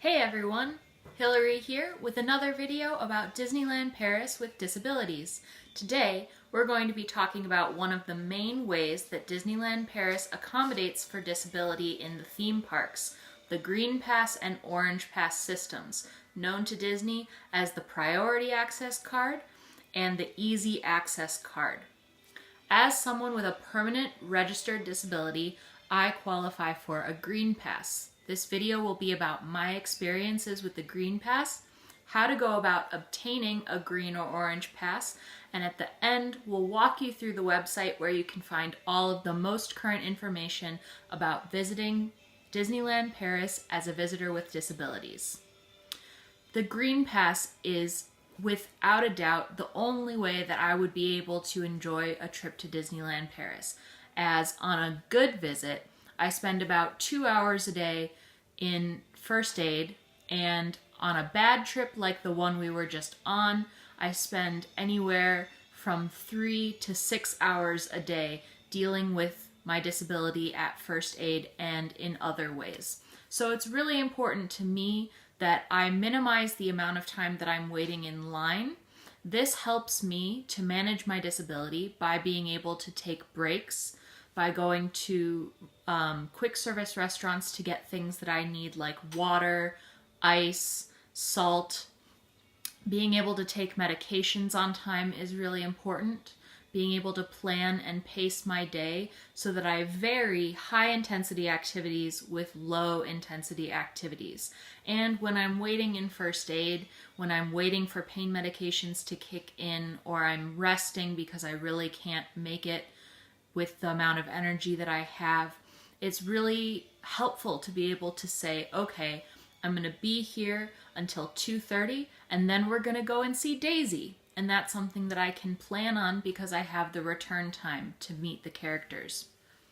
Hey everyone, Hillary here with another video about Disneyland Paris with disabilities. Today, we're going to be talking about one of the main ways that Disneyland Paris accommodates for disability in the theme parks, the Green Pass and Orange Pass systems, known to Disney as the Priority Access Card and the Easy Access Card. As someone with a permanent registered disability, I qualify for a Green Pass. This video will be about my experiences with the Green Pass, how to go about obtaining a green or orange pass, and at the end we'll walk you through the website where you can find all of the most current information about visiting Disneyland Paris as a visitor with disabilities. The Green Pass is without a doubt the only way that I would be able to enjoy a trip to Disneyland Paris, as on a good visit I spend about 2 hours a day in first aid, and on a bad trip like the one we were just on, I spend anywhere from 3 to 6 hours a day dealing with my disability at first aid and in other ways. So it's really important to me that I minimize the amount of time that I'm waiting in line. This helps me to manage my disability by being able to take breaks, by going to quick service restaurants to get things that I need like water, ice, salt. Being able to take medications on time is really important. Being able to plan and pace my day so that I vary high intensity activities with low intensity activities. And when I'm waiting in first aid, when I'm waiting for pain medications to kick in, or I'm resting because I really can't make it with the amount of energy that I have, it's really helpful to be able to say, okay, I'm going to be here until 2:30 and then we're going to go and see Daisy. And that's something that I can plan on because I have the return time to meet the characters.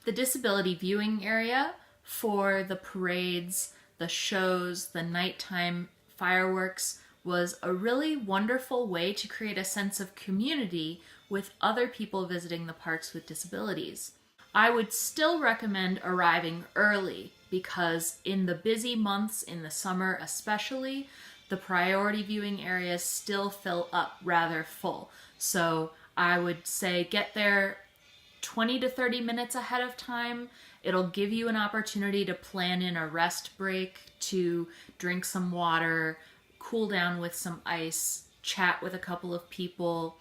The disability viewing area for the parades, the shows, the nighttime fireworks was a really wonderful way to create a sense of community with other people visiting the parks with disabilities. I would still recommend arriving early because in the busy months, in the summer especially, the priority viewing areas still fill up rather full. So I would say get there 20 to 30 minutes ahead of time. It'll give you an opportunity to plan in a rest break, to drink some water, cool down with some ice, chat with a couple of people.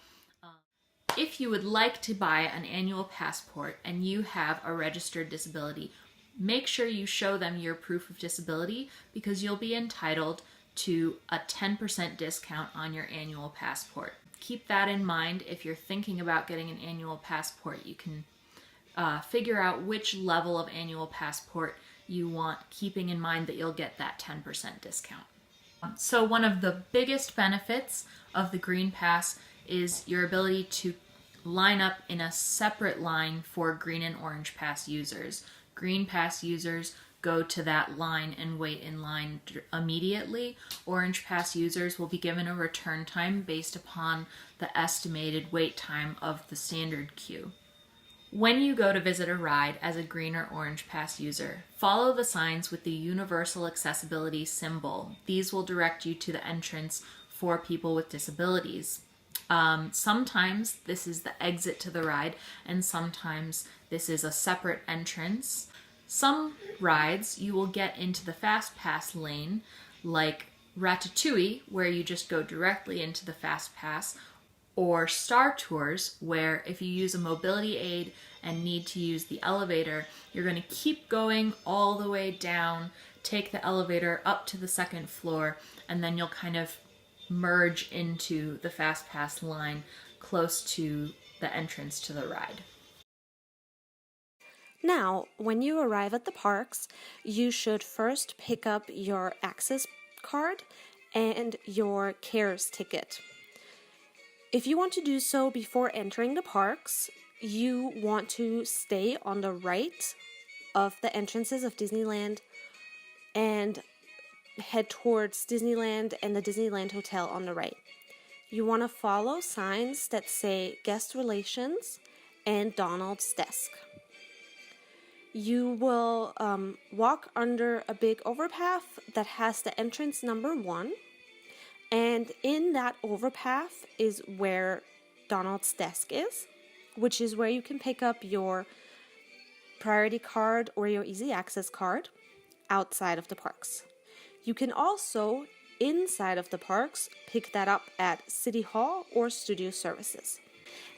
If you would like to buy an annual passport and you have a registered disability, make sure you show them your proof of disability because you'll be entitled to a 10% discount on your annual passport. Keep that in mind. If you're thinking about getting an annual passport, you can figure out which level of annual passport you want, keeping in mind that you'll get that 10% discount. So one of the biggest benefits of the Green Pass is your ability to line up in a separate line for Green and Orange Pass users. Green Pass users go to that line and wait in line immediately. Orange Pass users will be given a return time based upon the estimated wait time of the standard queue. When you go to visit a ride as a Green or Orange Pass user, follow the signs with the universal accessibility symbol. These will direct you to the entrance for people with disabilities. Sometimes this is the exit to the ride, and sometimes this is a separate entrance. Some rides you will get into the Fast Pass lane, like Ratatouille, where you just go directly into the Fast Pass, or Star Tours, where if you use a mobility aid and need to use the elevator, you're going to keep going all the way down, take the elevator up to the second floor, and then you'll kind of merge into the Fast Pass line close to the entrance to the ride. Now, when you arrive at the parks, you should first pick up your access card and your CARES ticket. If you want to do so before entering the parks, you want to stay on the right of the entrances of Disneyland and head towards Disneyland and the Disneyland Hotel on the right. You want to follow signs that say Guest Relations and Donald's Desk. you will walk under a big overpath that has the entrance number 1. And in that overpath is where Donald's desk is, which is where you can pick up your priority card or your easy access card outside of the parks. You can also, inside of the parks, pick that up at City Hall or Studio Services.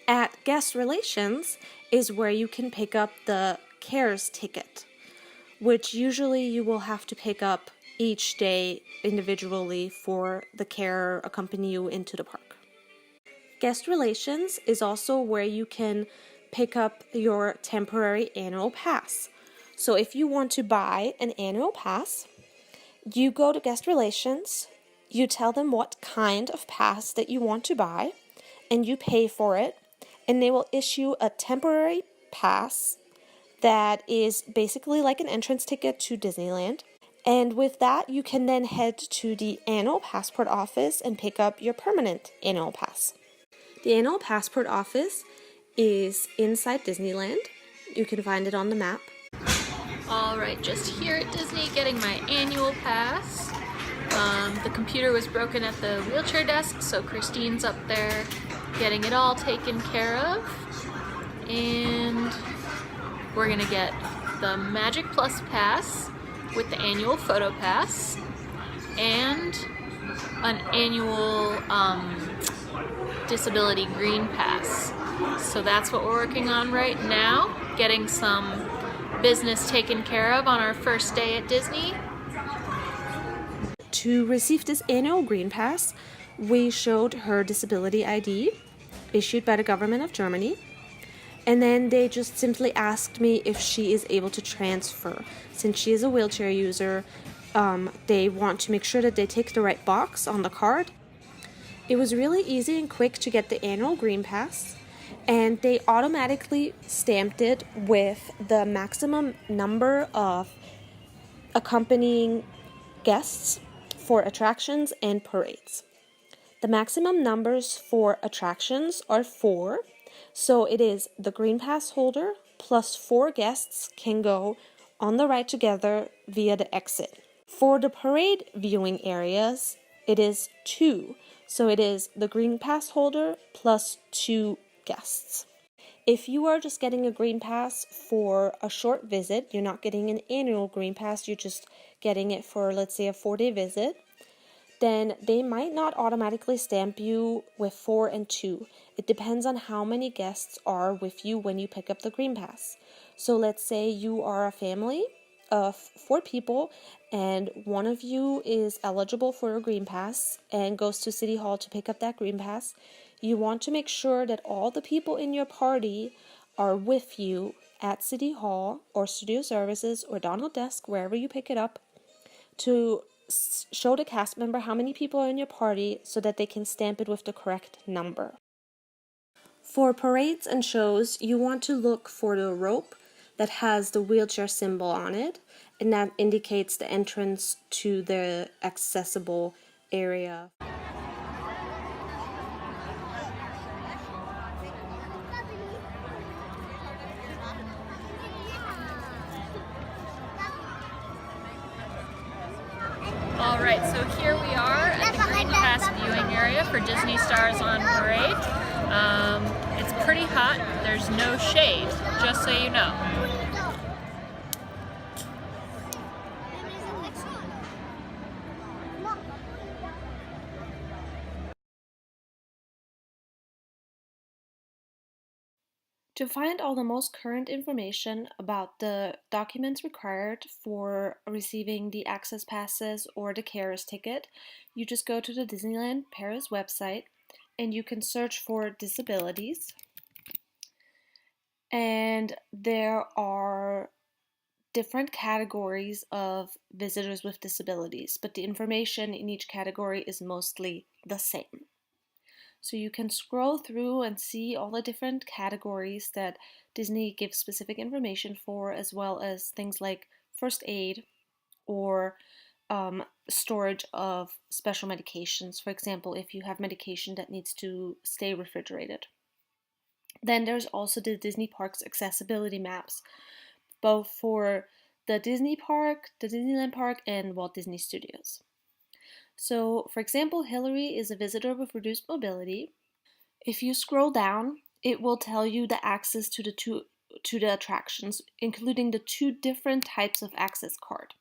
At Guest Relations is where you can pick up the CARES ticket, which usually you will have to pick up each day individually for the carer accompany you into the park. Guest Relations is also where you can pick up your temporary annual pass. So if you want to buy an annual pass, you go to Guest Relations, you tell them what kind of pass that you want to buy, and you pay for it, and they will issue a temporary pass that is basically like an entrance ticket to Disneyland. And with that, you can then head to the annual passport office and pick up your permanent annual pass. The annual passport office is inside Disneyland. You can find it on the map. Alright, just here at Disney getting my annual pass. The computer was broken at the wheelchair desk, so Christine's up there getting it all taken care of. And we're gonna get the Magic Plus pass with the annual photo pass and an annual disability green pass. So that's what we're working on right now, getting some business taken care of on our first day at Disney. To receive this annual green pass, we showed her disability ID issued by the government of Germany. And then they just simply asked me if she is able to transfer. Since she is a wheelchair user, they want to make sure that they tick the right box on the card. It was really easy and quick to get the annual green pass, and they automatically stamped it with the maximum number of accompanying guests for attractions and parades. The maximum numbers for attractions are 4. So it is the green pass holder plus 4 guests can go on the ride together via the exit. For the parade viewing areas, it is 2. So it is the green pass holder plus 2 guests. If you are just getting a green pass for a short visit, you're not getting an annual green pass, you're just getting it for, let's say, a 4-day visit, then they might not automatically stamp you with 4 and 2. It depends on how many guests are with you when you pick up the green pass. So let's say you are a family of 4 people and one of you is eligible for a green pass and goes to City Hall to pick up that green pass. You want to make sure that all the people in your party are with you at City Hall or Studio Services or Donald Desk, wherever you pick it up, to show the cast member how many people are in your party so that they can stamp it with the correct number. For parades and shows, you want to look for the rope that has the wheelchair symbol on it, and that indicates the entrance to the accessible area. Alright, so here we are at the Green Pass viewing area for Disney Stars on Parade. It's pretty hot, there's no shade, just so you know. To find all the most current information about the documents required for receiving the access passes or the carer's ticket, you just go to the Disneyland Paris website and you can search for disabilities. And there are different categories of visitors with disabilities, but the information in each category is mostly the same. So you can scroll through and see all the different categories that Disney gives specific information for, as well as things like first aid or storage of special medications. For example, if you have medication that needs to stay refrigerated. Then there's also the Disney Parks accessibility maps both for the Disneyland Park, and Walt Disney Studios. So, for example, Hillary is a visitor with reduced mobility. If you scroll down, it will tell you the access to the attractions, including the two different types of access card,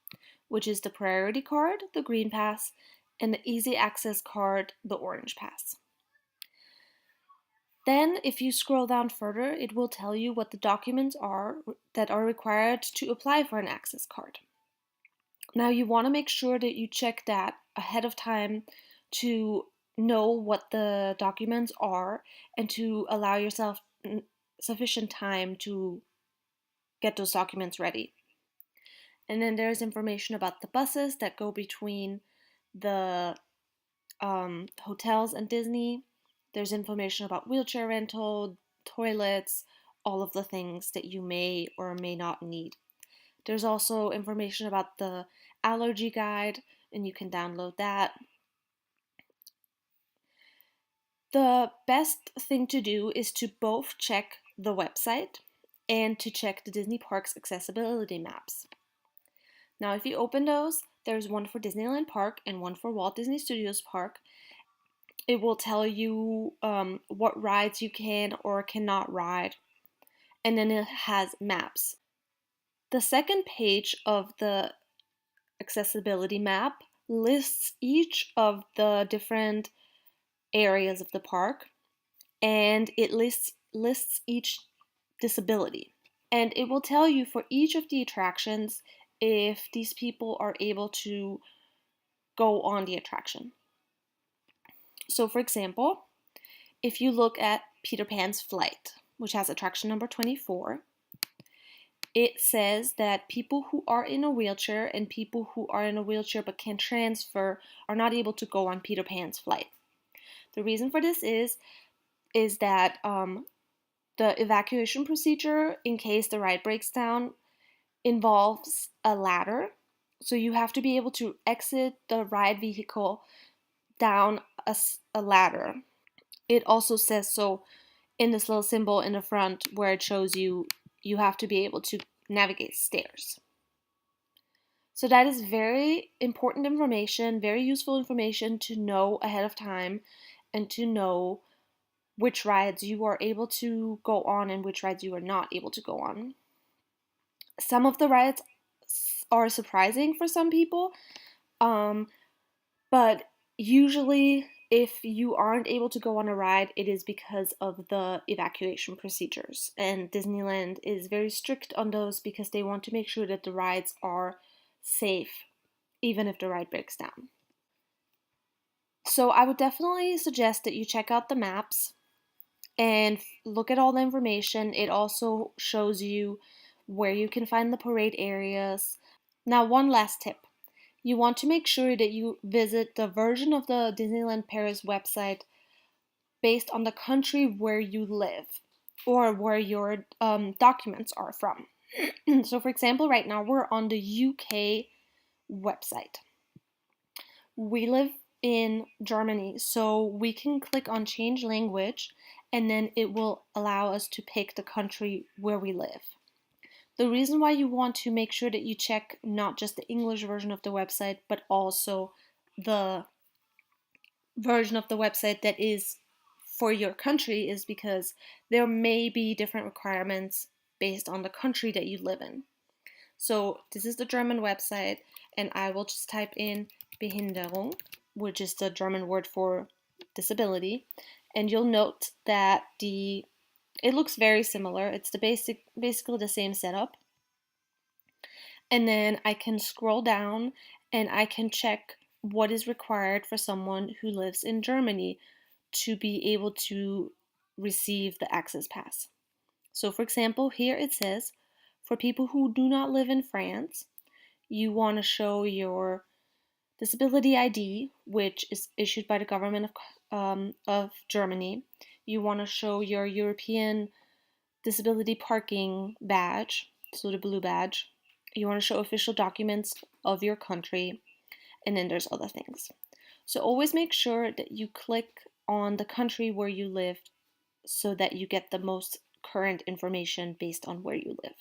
which is the priority card, the green pass, and the easy access card, the orange pass. Then, if you scroll down further, it will tell you what the documents are that are required to apply for an access card. Now, you want to make sure that you check that ahead of time to know what the documents are and to allow yourself sufficient time to get those documents ready. And then there's information about the buses that go between the hotels and Disney. There's information about wheelchair rental, toilets, all of the things that you may or may not need. There's also information about the allergy guide, and you can download that. The best thing to do is to both check the website and to check the Disney Parks accessibility maps. Now, if you open those, there's one for Disneyland Park and one for Walt Disney Studios Park. It will tell you what rides you can or cannot ride, and then it has maps. The second page of the accessibility map lists each of the different areas of the park, and it lists each disability. And it will tell you for each of the attractions if these people are able to go on the attraction. So for example, if you look at Peter Pan's Flight, which has attraction number 24, it says that people who are in a wheelchair and people who are in a wheelchair but can transfer are not able to go on Peter Pan's Flight. The reason for this is that the evacuation procedure, in case the ride breaks down, involves a ladder. So you have to be able to exit the ride vehicle down a ladder. It also says so in this little symbol in the front where it shows you have to be able to navigate stairs. So that is very important information, very useful information to know ahead of time and to know which rides you are able to go on and which rides you are not able to go on. Some of the rides are surprising for some people, but usually if you aren't able to go on a ride, it is because of the evacuation procedures. And Disneyland is very strict on those because they want to make sure that the rides are safe, even if the ride breaks down. So I would definitely suggest that you check out the maps and look at all the information. It also shows you where you can find the parade areas. Now, one last tip. You want to make sure that you visit the version of the Disneyland Paris website based on the country where you live or where your documents are from. So, for example, right now we're on the UK website. We live in Germany, so we can click on change language and then it will allow us to pick the country where we live. The reason why you want to make sure that you check not just the English version of the website, but also the version of the website that is for your country is because there may be different requirements based on the country that you live in. So this is the German website, and I will just type in Behinderung, which is the German word for disability, and you'll note that it looks very similar. It's basically the same setup. And then I can scroll down and I can check what is required for someone who lives in Germany to be able to receive the access pass. So for example, here it says, for people who do not live in France, you want to show your disability ID, which is issued by the government of Germany. You want to show your European disability parking badge, so the blue badge. You want to show official documents of your country, and then there's other things. So always make sure that you click on the country where you live so that you get the most current information based on where you live.